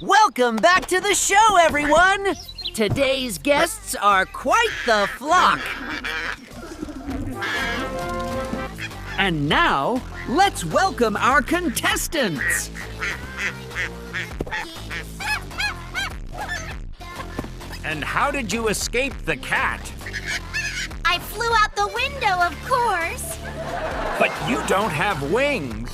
Welcome back to the show, everyone! Today's guests are quite the flock. And now, let's welcome our contestants. And how did you escape the cat? I flew out the window, of course. But you don't have wings.